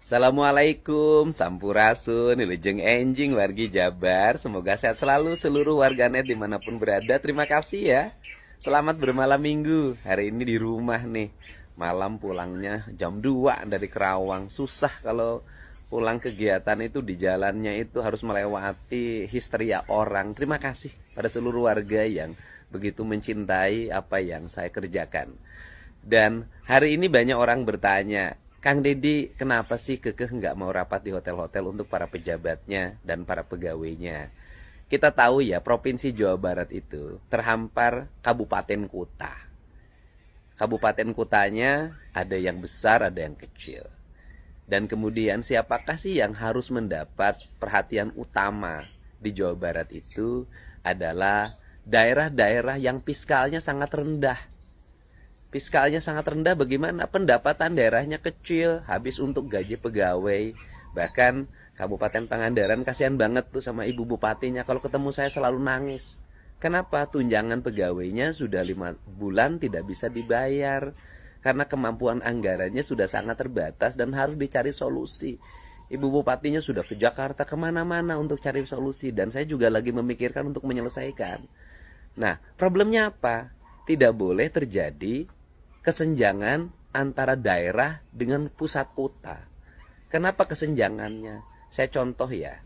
Assalamualaikum, Sampurasun, Wilujeng Enjing, wargi Jabar. Semoga sehat selalu seluruh warganet dimanapun berada. Terima kasih ya. Selamat bermalam minggu. Hari ini di rumah nih. Malam pulangnya jam 2 dari Kerawang. Susah kalau pulang kegiatan itu di jalannya itu harus melewati histeria orang. Terima kasih pada seluruh warga yang begitu mencintai apa yang saya kerjakan. Dan hari ini banyak orang bertanya, Kang Deddy, kenapa sih kekeh nggak mau rapat di hotel-hotel untuk para pejabatnya dan para pegawainya? Kita tahu ya, Provinsi Jawa Barat itu terhampar kabupaten kota. Kabupaten kotanya ada yang besar, ada yang kecil. Dan kemudian siapakah sih yang harus mendapat perhatian utama di Jawa Barat itu adalah daerah-daerah yang fiskalnya sangat rendah. Fiskalnya sangat rendah bagaimana? Pendapatan daerahnya kecil, habis untuk gaji pegawai. Bahkan Kabupaten Pangandaran kasihan banget tuh sama ibu bupatinya. Kalau ketemu saya selalu nangis. Kenapa? Tunjangan pegawainya sudah 5 bulan tidak bisa dibayar. Karena kemampuan anggarannya sudah sangat terbatas dan harus dicari solusi. Ibu bupatinya sudah ke Jakarta kemana-mana untuk cari solusi. Dan saya juga lagi memikirkan untuk menyelesaikan. Nah, problemnya apa? Tidak boleh terjadi kesenjangan antara daerah dengan pusat kota. Kenapa kesenjangannya? Saya contoh ya.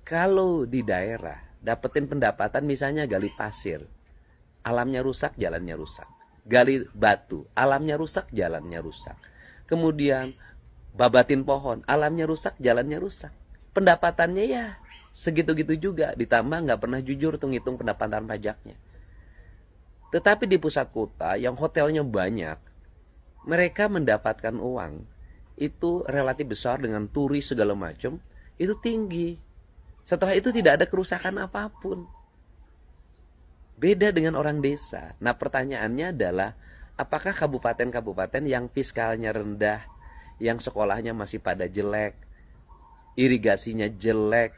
Kalau di daerah dapetin pendapatan misalnya gali pasir, alamnya rusak, jalannya rusak. Gali batu, alamnya rusak, jalannya rusak. Kemudian babatin pohon, alamnya rusak, jalannya rusak. Pendapatannya ya segitu-gitu juga, ditambah nggak pernah jujur tuh ngitung pendapatan pajaknya. Tetapi di pusat kota yang hotelnya banyak, mereka mendapatkan uang itu relatif besar dengan turis segala macam, itu tinggi. Setelah itu tidak ada kerusakan apapun. Beda dengan orang desa. Nah, pertanyaannya adalah apakah kabupaten-kabupaten yang fiskalnya rendah, yang sekolahnya masih pada jelek, irigasinya jelek,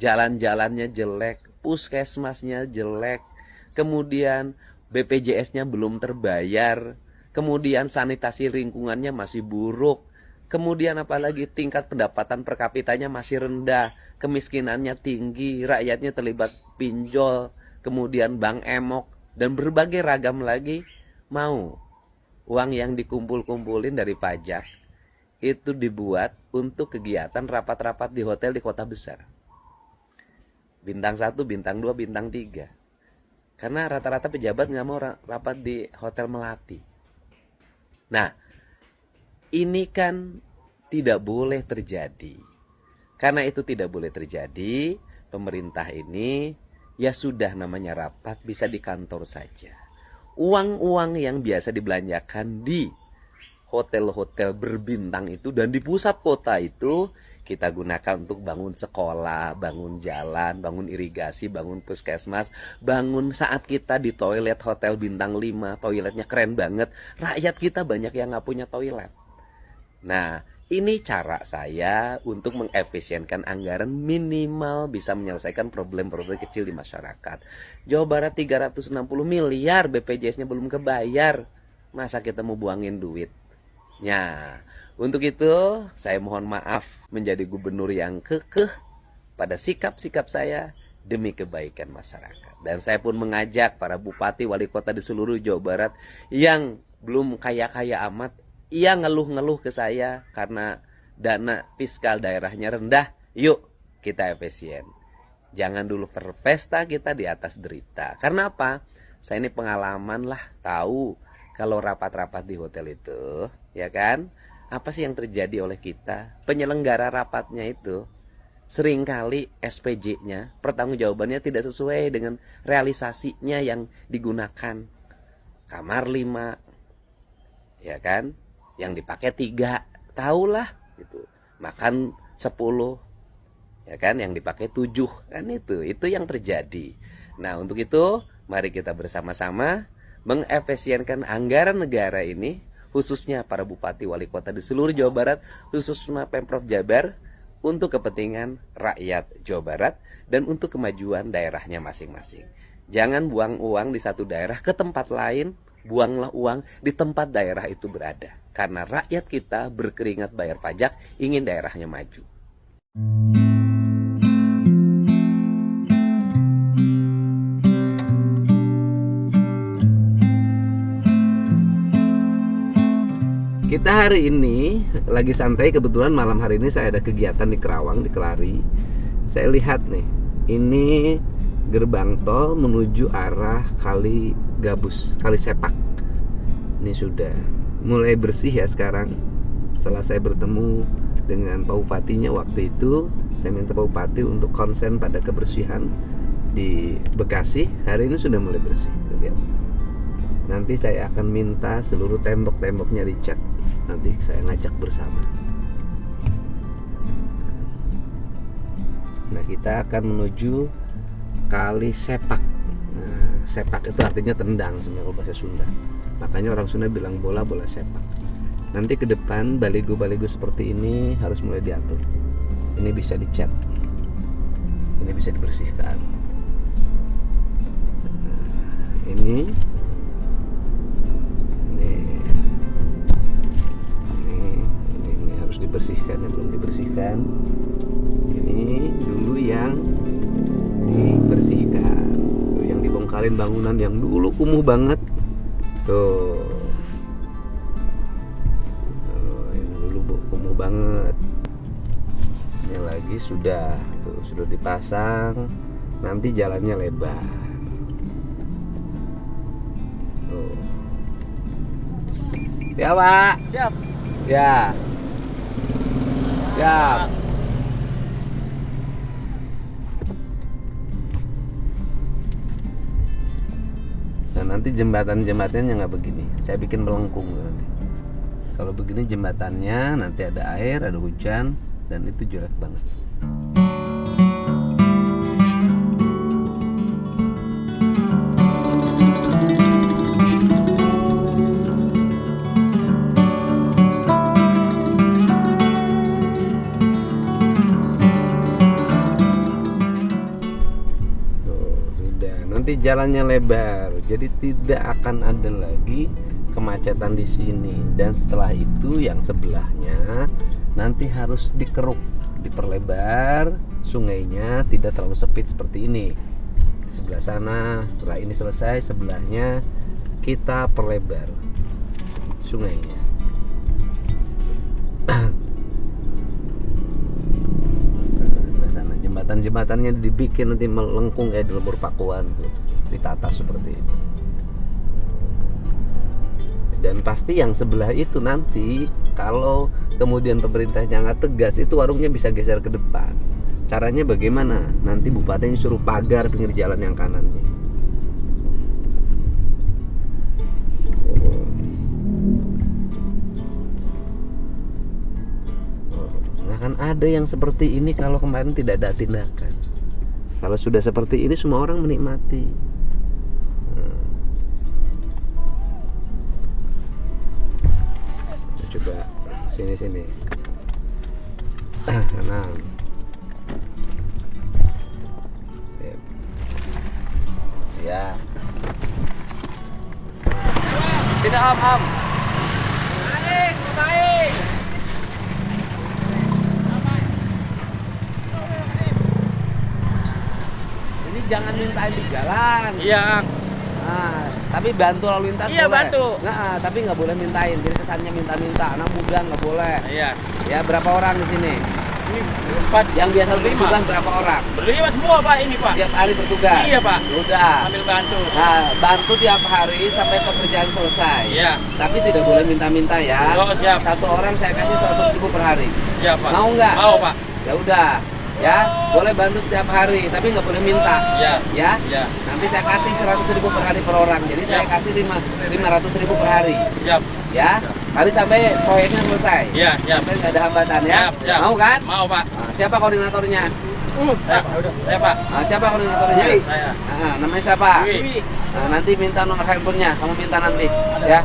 jalan-jalannya jelek, puskesmasnya jelek, kemudian BPJS-nya belum terbayar, kemudian sanitasi lingkungannya masih buruk, kemudian apalagi tingkat pendapatan per kapitanya masih rendah, kemiskinannya tinggi, rakyatnya terlibat pinjol, kemudian bank emok, dan berbagai ragam lagi. Mau uang yang dikumpul-kumpulin dari pajak itu dibuat untuk kegiatan rapat-rapat di hotel di kota besar. Bintang 1, bintang 2, bintang 3. Karena rata-rata pejabat nggak mau rapat di hotel melati. Nah, ini kan tidak boleh terjadi. Karena itu tidak boleh terjadi, pemerintah ini ya sudah namanya rapat bisa di kantor saja. Uang-uang yang biasa dibelanjakan di hotel-hotel berbintang itu dan di pusat kota itu kita gunakan untuk bangun sekolah, bangun jalan, bangun irigasi, bangun puskesmas, bangun saat kita di toilet hotel bintang 5, toiletnya keren banget. Rakyat kita banyak yang nggak punya toilet. Nah, ini cara saya untuk mengefisienkan anggaran minimal bisa menyelesaikan problem-problem kecil di masyarakat. Jawa Barat 360 miliar BPJS-nya belum kebayar. Masa kita mau buangin duit? Ya, untuk itu saya mohon maaf menjadi gubernur yang kekeh pada sikap-sikap saya demi kebaikan masyarakat. Dan saya pun mengajak para bupati wali kota di seluruh Jawa Barat yang belum kaya-kaya amat, ia ngeluh-ngeluh ke saya karena dana fiskal daerahnya rendah. Yuk kita efisien. Jangan dulu berpesta kita di atas derita. Karena apa? Saya ini pengalaman lah, tahu kalau rapat-rapat di hotel itu, ya kan? Apa sih yang terjadi oleh kita? Penyelenggara rapatnya itu seringkali SPJ-nya, pertanggungjawabannya tidak sesuai dengan realisasinya yang digunakan. Kamar 5, ya kan? Yang dipakai 3, tahulah gitu. Makan 10, ya kan? Yang dipakai 7, kan itu yang terjadi. Nah, untuk itu mari kita bersama-sama mengefisienkan anggaran negara ini, khususnya para bupati wali kota di seluruh Jawa Barat, khususnya Pemprov Jabar, untuk kepentingan rakyat Jawa Barat dan untuk kemajuan daerahnya masing-masing. Jangan buang uang di satu daerah ke tempat lain buanglah uang di tempat daerah itu berada. Karena rakyat kita berkeringat bayar pajak, ingin daerahnya maju. Kita hari ini lagi santai, kebetulan malam hari ini saya ada kegiatan di Kerawang, di Kelari. Saya lihat nih, ini gerbang tol menuju arah Kali Gabus, Kali Sepak. Ini sudah mulai bersih ya sekarang. Setelah saya bertemu dengan Pak Bupatinya waktu itu, saya minta Pak Bupati untuk konsen pada kebersihan di Bekasi. Hari ini sudah mulai bersih. Lihat. Nanti saya akan minta seluruh tembok-temboknya dicat. Nanti saya ngajak bersama. Nah, kita akan menuju Kali Sepak. Nah, sepak itu artinya tendang sebenarnya kalau bahasa Sunda. Makanya orang Sunda bilang bola sepak. Nanti ke depan baligo-baligo seperti ini harus mulai diatur. Ini bisa dicat. Ini bisa dibersihkan. Nah, ini harus dibersihkan, yang belum dibersihkan. Ini dulu yang dibersihkan. Yang dibongkarin bangunan yang dulu kumuh banget. Tuh, yang dulu kumuh banget. Ini lagi sudah dipasang. Nanti jalannya lebar. Tuh. Ya Pak. Siap. Ya. Siap. Nah, nanti jembatannya nggak begini. Saya bikin melengkung nanti. Kalau begini jembatannya nanti ada air, ada hujan, dan itu jelek banget. Nanti jalannya lebar, jadi tidak akan ada lagi kemacetan di sini. Dan setelah itu yang sebelahnya nanti harus dikeruk, diperlebar sungainya, tidak terlalu sempit seperti ini. Di sebelah sana, setelah ini selesai, sebelahnya kita perlebar sungainya. Jembatan-jembatannya dibikin nanti melengkung kayak di Lembur Pakuan tuh, ditata seperti itu. Dan pasti yang sebelah itu nanti kalau kemudian pemerintahnya nggak tegas, itu warungnya bisa geser ke depan. Caranya bagaimana? Nanti bupatinya suruh pagar pinggir jalan yang kanannya. Akan ada yang seperti ini kalau kemarin tidak ada tindakan. Kalau sudah seperti ini semua orang menikmati. Coba sini. Kanan. Ya. Tidak am. Baik. Jangan mintain di jalan. Iya. Nah, tapi bantu lalu lintas iya, boleh. Bantu. Nah, tapi nggak boleh mintain. Jadi kesannya minta-minta. Anak muda nggak boleh. Iya. Ya, berapa orang di sini? Ini 4. Yang biasa bertugas berapa orang? Berlima semua Pak, ini Pak. Tiap hari bertugas. Iya Pak. Udah. Ambil bantu. Nah, bantu tiap hari sampai pekerjaan selesai. Iya. Tapi tidak boleh minta-minta ya. Oh, siap. Satu orang saya kasih 100.000 per hari. Siap Pak. Mau nggak? Mau Pak. Ya udah. Ya, boleh bantu setiap hari, tapi nggak boleh minta. Iya. Ya. Iya. Nanti saya kasih 100.000 per hari per orang. Jadi saya kasih 500.000 per hari. Siap. Ya. Hari sampai proyeknya selesai. Iya, siap. Sampai nggak ada hambatan ya. Siap. Mau kan? Mau Pak. Nah, siapa koordinatornya? Saya Pak. Udah. Saya Pak. Nah, siapa koordinatornya? Saya. Nah, namanya siapa? Dewi. Nah, nanti minta nomor handphonenya. Kamu minta nanti. Ya.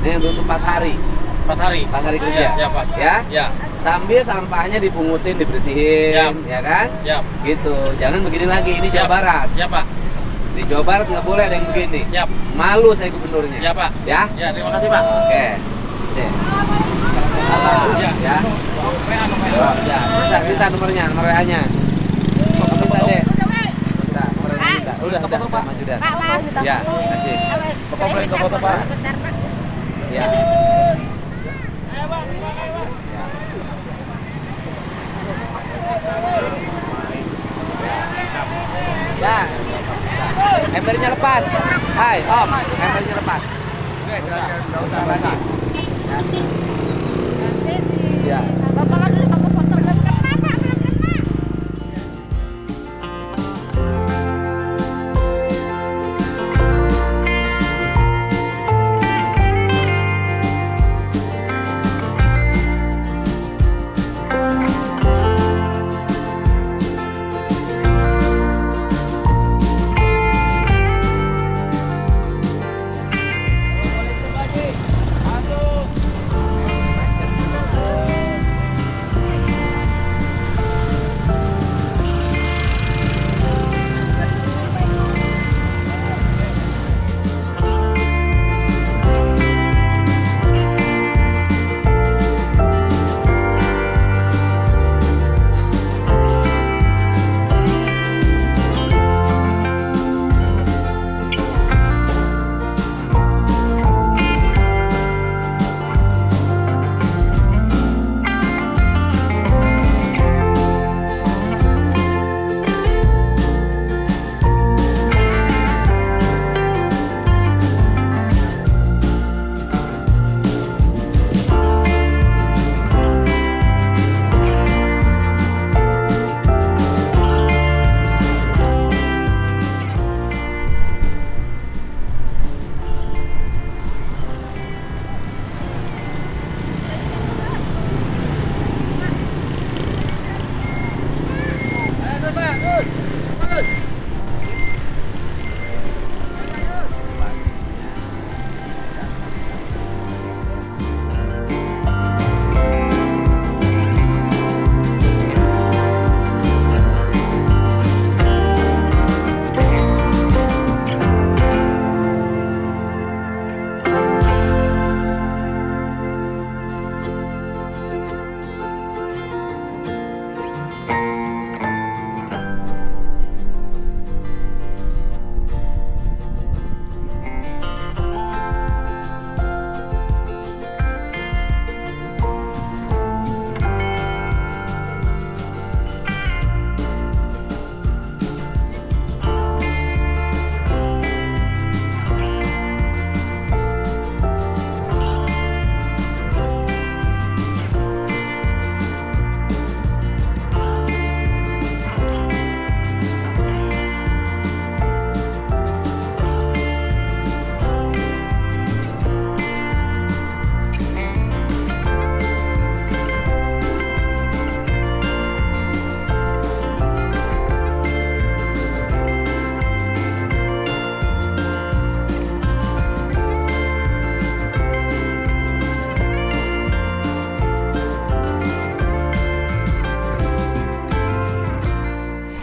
Ini untuk 4 hari. 4 hari. 4 hari kerja. Iya, Pak. Ya. Ya. Sambil sampahnya dipungutin, dibersihin, Siap. ya kan? Siap. Gitu. Jangan begini lagi. Ini Jawa Siap. Barat. Siap, Pak. Di Jawa Barat nggak boleh ada yang begini. Siap. Malu saya gubernurnya. Siap, Pak. Ya? Ya, terima kasih, Pak. Oke. Sip. Ya. Ya. WA, nomor Oh, ya. Bisa minta nomornya, nomor WA-nya. Minta deh. Minta, nomornya minta. Udah, maju dah. Ya, kasih. Bapak boleh ke foto, Pak? Ya. Ya. Embernya lepas. Hai, Om. Embernya lepas. Oke, silakan. Enggak usah lagi. Ya.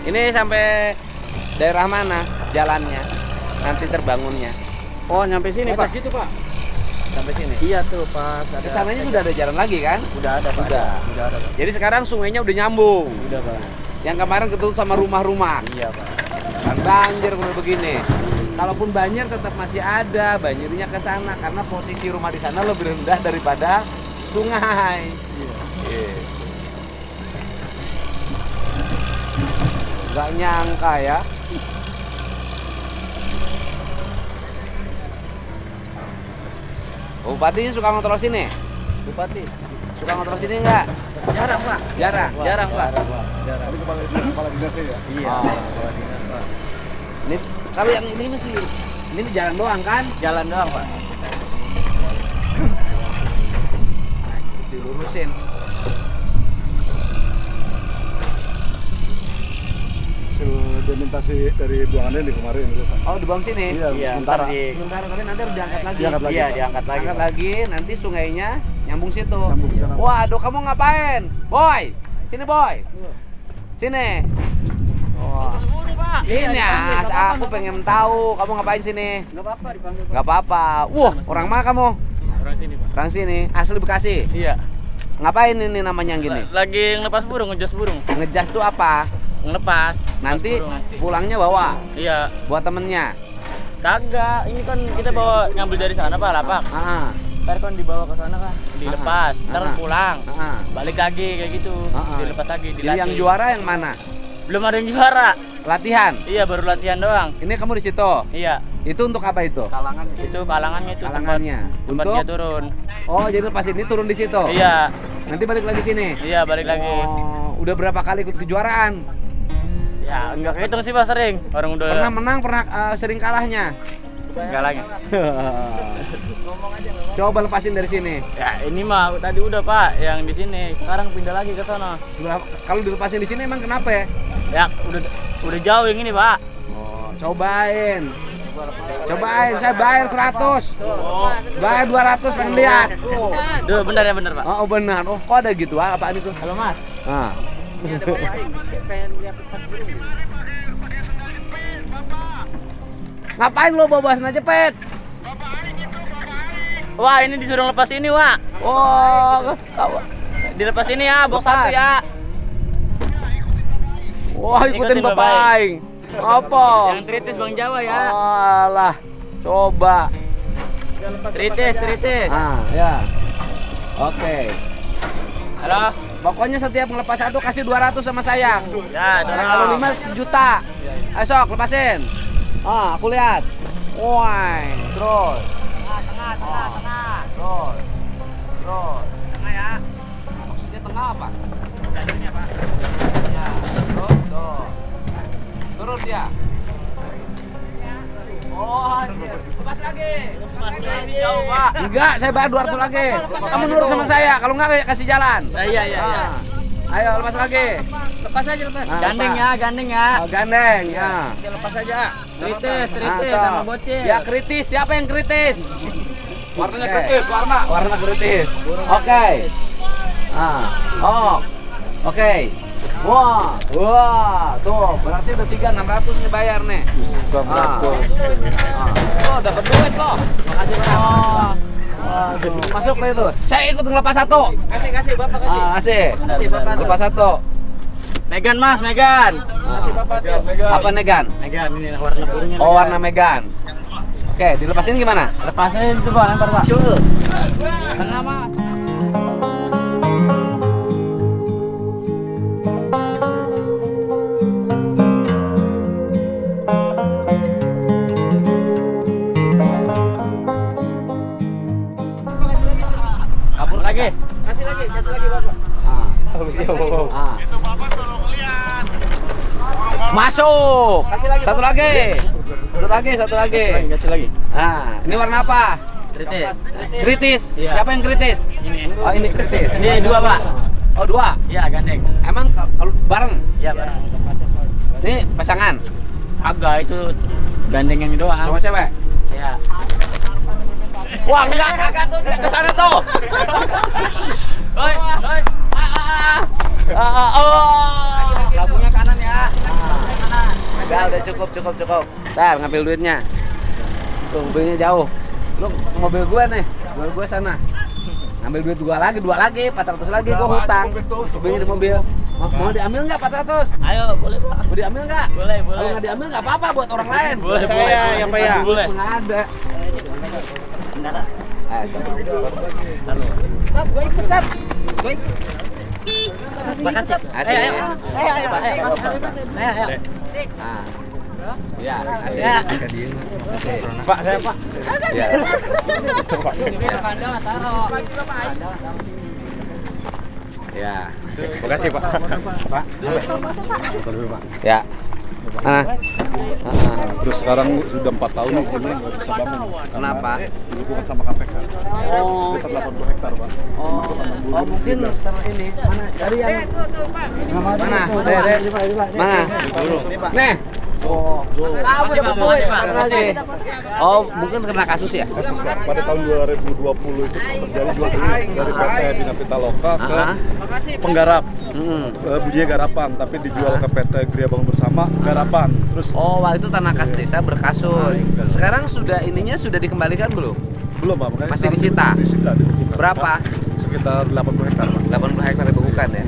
Ini sampai daerah mana jalannya? Nanti terbangunnya. Oh, nyampe sini, Pak. Situ, Pak. Sampai sini. Iya tuh, Pak. Ke sananya sudah ada jalan lagi kan? Udah ada, Pak. Udah. Udah ada, Pak. Jadi sekarang sungainya udah nyambung. Udah, Pak. Yang kemarin ketutup sama rumah-rumah. Iya, Pak. Kan banjir kalau begini. Kalaupun banjir tetap masih ada, banjirnya ke sana karena posisi rumah di sana lebih rendah daripada sungai. Iya. Gak nyangka ya. Bupati suka ngontrol sini? Bupati. Suka ngontrol sini enggak? Jarang, Pak. Jarang. Jarang, Pak. Ini kepala dinasnya ya? Iya. Oh. Kepala dinas, Pak. Ini kalau yang ini masih ini jalan doang kan? Jalan doang, Pak. Dilurusin. Sedimentasi dari buangannya di kemarin itu, Pak. Oh, dibuang sini? Iya, Iya, sementara. ntar di Sebentar, tapi nanti harus diangkat lagi. Diangkat lagi, Iya, Pak. diangkat lagi. Angkat Pak. lagi, nanti sungainya Nyambung situ. Nyambung sana. Waduh, kamu ngapain? Boy. Sini, Boy. Sini. Oh. Sini ya, aku pengen tahu kamu ngapain sini. Enggak apa-apa dipanggil. Gak apa-apa. Wah, orang mana kamu? Orang sini, Pak. Orang sini, asli Bekasi. Iya. Ngapain ini namanya gini? Lagi ngelepas burung, ngejas burung. Ngejas tuh apa? Ngelepas. Nanti burung. pulangnya bawa Iya. buat temennya. Kagak, ini kan kita bawa ngambil dari sana, Pak, lapak. Ah, Ntar kan dibawa ke sana kan, dilepas, ntar Ah. pulang, ah. balik lagi kayak gitu, dilepas lagi, Jadi dilatih. yang juara yang mana? Belum ada yang juara. Latihan. Iya, baru latihan doang. Ini kamu di situ. Iya, Itu untuk apa itu? itu kalangannya itu Kalangannya. tempat Untuk? dia turun. Oh, jadi lepas ini turun di situ. Iya, Nanti balik lagi sini. iya balik lagi. Oh, udah berapa kali ikut kejuaraan? Ya, enggak kehitung sih, Pak, sering. Orang udah Pernah menang, pernah sering kalahnya. enggak lagi. Coba lepasin dari sini. Ya, ini mah tadi udah, Pak, yang di sini. Sekarang pindah lagi ke sana. Kalau dilepasin di sini emang kenapa ya? Ya, udah jauh yang ini, Pak. Oh, cobain. Cobain, saya bayar 100. Bayar 200 pengen lihat. Duh, benar ya, benar, Pak. Oh, benar. Oh, kok ada gitu? Apaan itu? Halo, Mas. Ah. Ini ada bapak ini pengen lihat lepas burung. Ngapain lo bawa aja, Pet? Wah, ini disuruh lepas ini, Wak. Oh, Dilepas ini ya, box Lepas. 1 ya. wah ikutin Ikutin Bapak Bapak. Aing. Apa? Yang tritis Bang Jawa ya. Alah, coba. Tritis. Ah, ya. Oke. Halo. Pokoknya setiap ngelepas satu kasih 200 sama saya. Ya, Nah, kalau 5 sejuta. Ayo sok, lepasin. Ah, aku lihat. Woi, terus. Tengah. Terus. Tengah ya. Maksudnya tengah apa? Jalurnya, Pak. Ya, terus, tuh. Turun dia. Oh, Lepas lagi. Lepas lagi jauh, Pak. enggak, saya bayar 200 lagi. Kamu nurut sama saya, kalau enggak saya kasih jalan. Iya. Ah. Ayo lepas lagi. Lepas aja, lepas. Ah, Gandeng lepas. ya, gandeng ya. Oh, gandeng, ya. Oke, lepas aja. Tritis Ah, sama sok. bocil. Ya kritis, siapa yang kritis? Warnanya Oke. kritis, warna. Warna kritis. Oke. Ah. Oh. Oke. Wah, tuh berarti udah 3.600 nih bayar nih. Ah. Lo dapat duit lo. Makasih banyak. Masuk lah itu. Saya ikut ngelepas satu. Kasih Bapak kasih. Ah, kasih. Kasih Bapak. Lepas satu. Megan, Mas, Megan. Kasih Bapak. Apa Negan? Megan ini warna burungnya. Oh, warna Megan. Oke, dilepasin gimana? Lepasin itu, Pak, lempar, Pak. Tengah, Mas. Kabur Lagi. Kasih lagi Bapak. Ah. Ah. Masuk. Satu lagi. Satu lagi. Kasih lagi. Ah, ini warna apa? Tritis. Kritis. Iya. Siapa yang kritis? Ini. Oh, ini kritis. Ini 2, Pak. Oh, 2. Iya, gandeng. Emang kalau bareng? Iya, bareng. Ini pasangan. Agak itu gandengnya doang. Cowok cewek. Iya. Wah, enggak tuh ke sana tuh. Hoi. Oh. Lampunya kanan ya. Udah cukup. Ntar ngambil duitnya. Tuh mobilnya jauh. Lu ke mobil gue nih, mobil gue sana. Ngambil duit dua lagi, 400 lagi gue hutang. Mobilnya di mobil. Mau diambil nggak 400? Ayo, boleh, Pak. Mau diambil nggak? Boleh. Kalau nggak diambil nggak apa-apa buat orang lain. Boleh, Buat saya yang bayar. Boleh. Nggak ada. Bentar. Sama. Halo. Gue ikut, Tat. Gue ikut. Makasih. Asik. Ayo, Pak. Ayo. Nah. Ya, asik. Ya. Asik. Pak, saya, Pak. Ya. Ya. Makasih, Pak. Pak. Ya. Mana? Terus sekarang sudah 4 tahun nih ini nggak bisa bangun. Kenapa? Hubungan sama KPK. Oh. Sekitar 80 hektar, Pak. Oh mungkin setelah ini mana dari yang mana? Mana? Nih, Oh, Makasih, Pak. Makasih, Pak. makasih. Oh, mungkin kena kasus ya? Kasus Pak, pada tahun 2020 itu terjadi jual beli dari PT Bina Pitaloka ke Ah. penggarap. Hmm. Bujinya garapan, tapi dijual ke PT Gria Bangun Bersama garapan. Terus Oh, waktu itu tanah kas desa berkasus. Sekarang sudah ininya sudah dikembalikan belum? belum Pak, makanya Masih sekarang disita? Disita, dibekukan. Berapa? Sekitar 80 hektar Pak. 80 hektar dibekukan ya.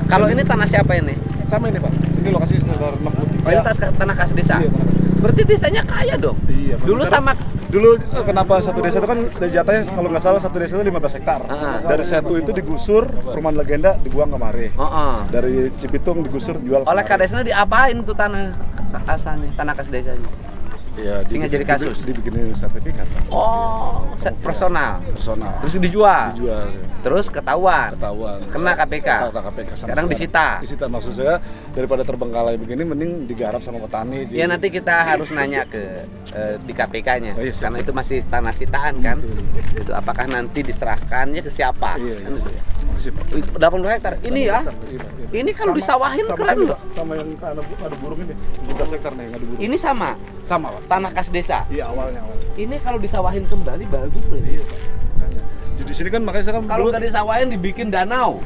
Kalau ini tanah siapa ini? Sama ini Pak, ini lokasi sekitar 63. Oh, ini tanah kas desa. Iya, tanah kas desa. Berarti desanya kaya dong. Iya, Pak. Dulu Karena sama dulu kenapa satu desa itu kan jatahnya kalau nggak salah satu desa itu 15 hektar. Dari satu itu digusur, perumahan legenda dibuang kemari. Dari Cibitung digusur jual. Oleh kadesnya diapain tuh tanah asalnya, tanah kas desanya? Iya, Sehingga jadi kasus? Dibikinin sertifikat. Oh, personal. Personal. Terus dijual. Dijual. Terus ketahuan. Kena KPK. KPK. Sekarang disita. Disita, maksud saya daripada terbengkalai begini mending digarap sama petani. Ya nanti kita harus nanya ke di KPK-nya. Oh, iya, siap, Karena siap. itu masih tanah sitaan kan. Itu apakah nanti diserahkannya ke siapa? Iya, Kan iya. itu ya. Makasih, Pak. Itu 80 hektar. Ini ya. Iya, iya. Ini kalau disawahin keren ini, loh. Pak. Sama yang ada burung ini, 17 hektar nih yang ada burung. Ini sama Sama Pak. tanah kas desa. Iya, awalnya. Ini kalau disawahin kembali bagus loh. Iya, Pak. Makanya. Jadi di sini kan makanya saya kan Kalau dulu nggak disawahin dibikin danau.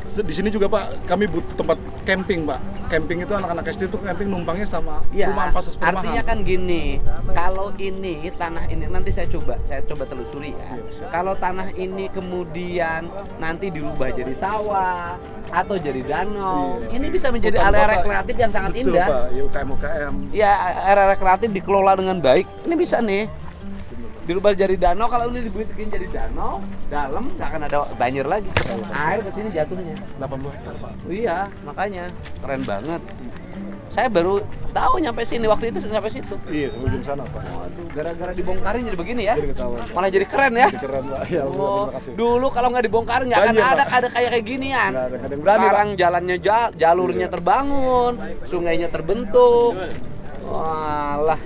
di sini juga Pak, kami butuh tempat camping Pak. Camping itu anak-anak SD itu camping numpangnya sama Ya, perumahan pasas perumahan. artinya kan gini, kalau ini tanah ini nanti saya coba telusuri ya. Kalau tanah ini kemudian nanti dirubah jadi sawah atau jadi danau, Iya. ini bisa menjadi Hutan area kota. rekreatif yang sangat Betul, indah. Pak. Ya UKM. Ya, area rekreatif dikelola dengan baik, ini bisa nih. Dirubah jadi danau, kalau ini dibikin jadi danau, dalam nggak akan ada banjir lagi. Air ke sini jatuhnya. 80 hektar Pak. Iya, makanya keren banget. Saya baru tahu nyampe sini, waktu itu sampai situ. Iya, ke ujung sana Pak. Waduh, gara-gara dibongkarin jadi begini ya. Jadi ketahuan. Malah jadi keren ya. Jadi keren Pak. Ya, Oh, terima kasih. dulu kalau nggak dibongkarin nggak akan Banjir, ada Pak. kayak ginian. Nggak ada yang berani, Sekarang jalannya jalurnya Iya. terbangun, sungainya terbentuk. Walah.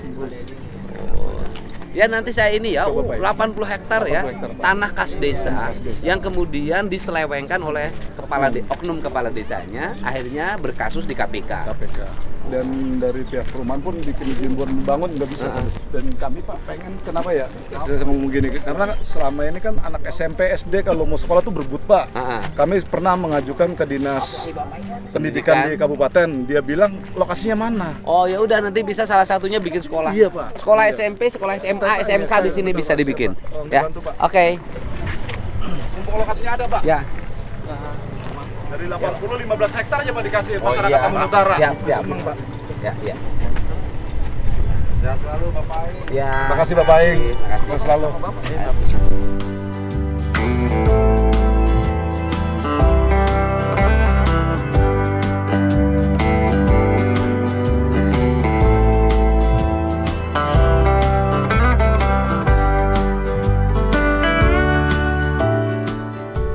Ya nanti saya ini ya, Coba, Pak. 80 hektar ya, 80 hektar, Pak. tanah kas desa Kas desa. yang kemudian diselewengkan oleh oknum kepala desanya, akhirnya berkasus di KPK. KPK. Dan dari pihak perumahan pun bikin izin buat membangun nggak bisa. Dan kami Pak pengen kenapa ya? Saya ngomong gini karena selama ini kan anak SMP SD kalau mau sekolah tuh berebut Pak. Kami pernah mengajukan ke dinas pendidikan di kabupaten, dia bilang lokasinya mana? Oh ya udah nanti bisa salah satunya bikin sekolah. Iya, Pak. Sekolah Iya. SMP, sekolah SMA, SMK di sini bisa dibikin. Tolong Ya. dibantu, Pak. Oke. Mumpung lokasinya ada Pak. Ya. Dari 15 hektar aja Pak dikasih Oh, masyarakat iya. Taman Utara. Siap. Seneng, Pak. Ya, ya. Sehat selalu Bapak Aing. Ya. Terima kasih Bapak Aing. Terima kasih. Terus selalu.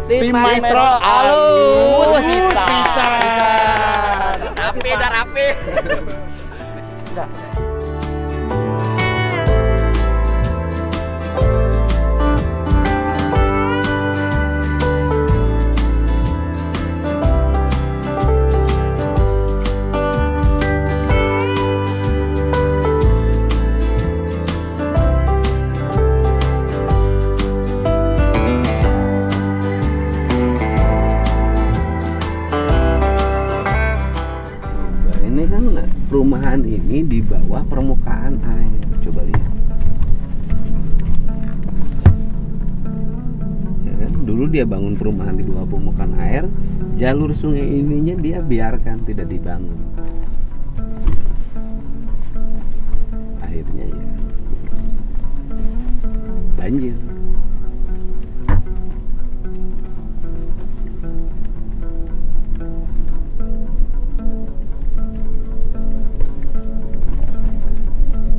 Tim Maestro Alus bisa. Rapi dah rapi. Ini kan perumahan ini di bawah permukaan air. Coba lihat. Ya kan? Dulu dia bangun perumahan di bawah permukaan air, jalur sungai ininya dia biarkan tidak dibangun. Akhirnya ya banjir.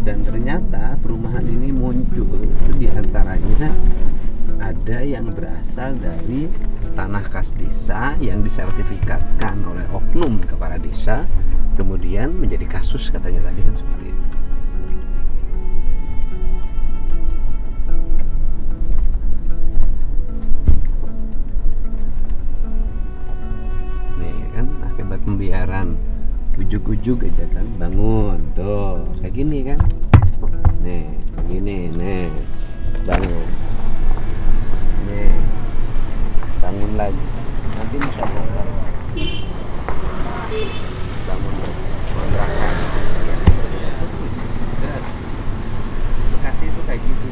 Dan ternyata perumahan ini muncul itu diantaranya ada yang berasal dari tanah kas desa yang disertifikatkan oleh oknum kepala desa, kemudian menjadi kasus katanya tadi kan seperti itu. Nih kan akibat pembiaran ujuk-ujuk aja kan bangun tuh. gini kan. Nih, begini, nih. Bangun. Nih. Bangun lagi. Nanti bisa bongkar. Bangun lagi. Kontrakan. Bekasi itu kayak gitu.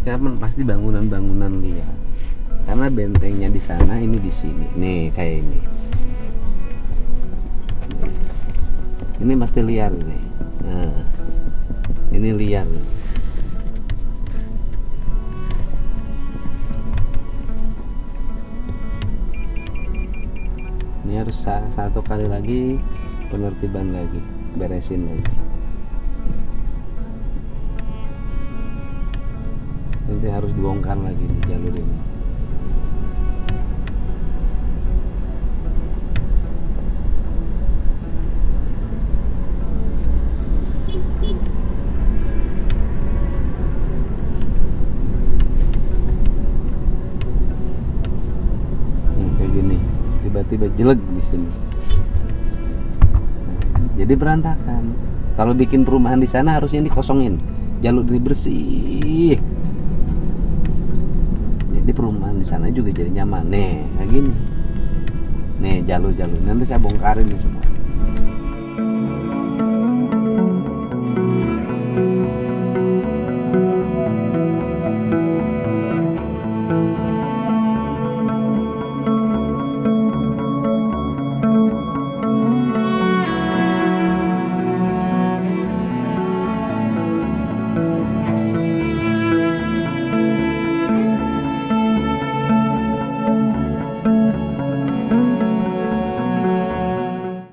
Kan pasti bangunan-bangunan liar karena bentengnya di sana, ini di sini nih kayak ini. Ini pasti liar nih. Nah, ini liar. Ini harus satu kali lagi penertiban lagi, beresin lagi. Nanti harus dibongkar lagi di jalur ini. Kayak gini, tiba-tiba jelek di sini. Jadi berantakan. Kalau bikin perumahan di sana harusnya dikosongin, jalur dibersih. Di perumahan di sana juga jadi nyaman. Nih, kayak gini. Nih jalur-jalur nanti saya bongkarin nih semua.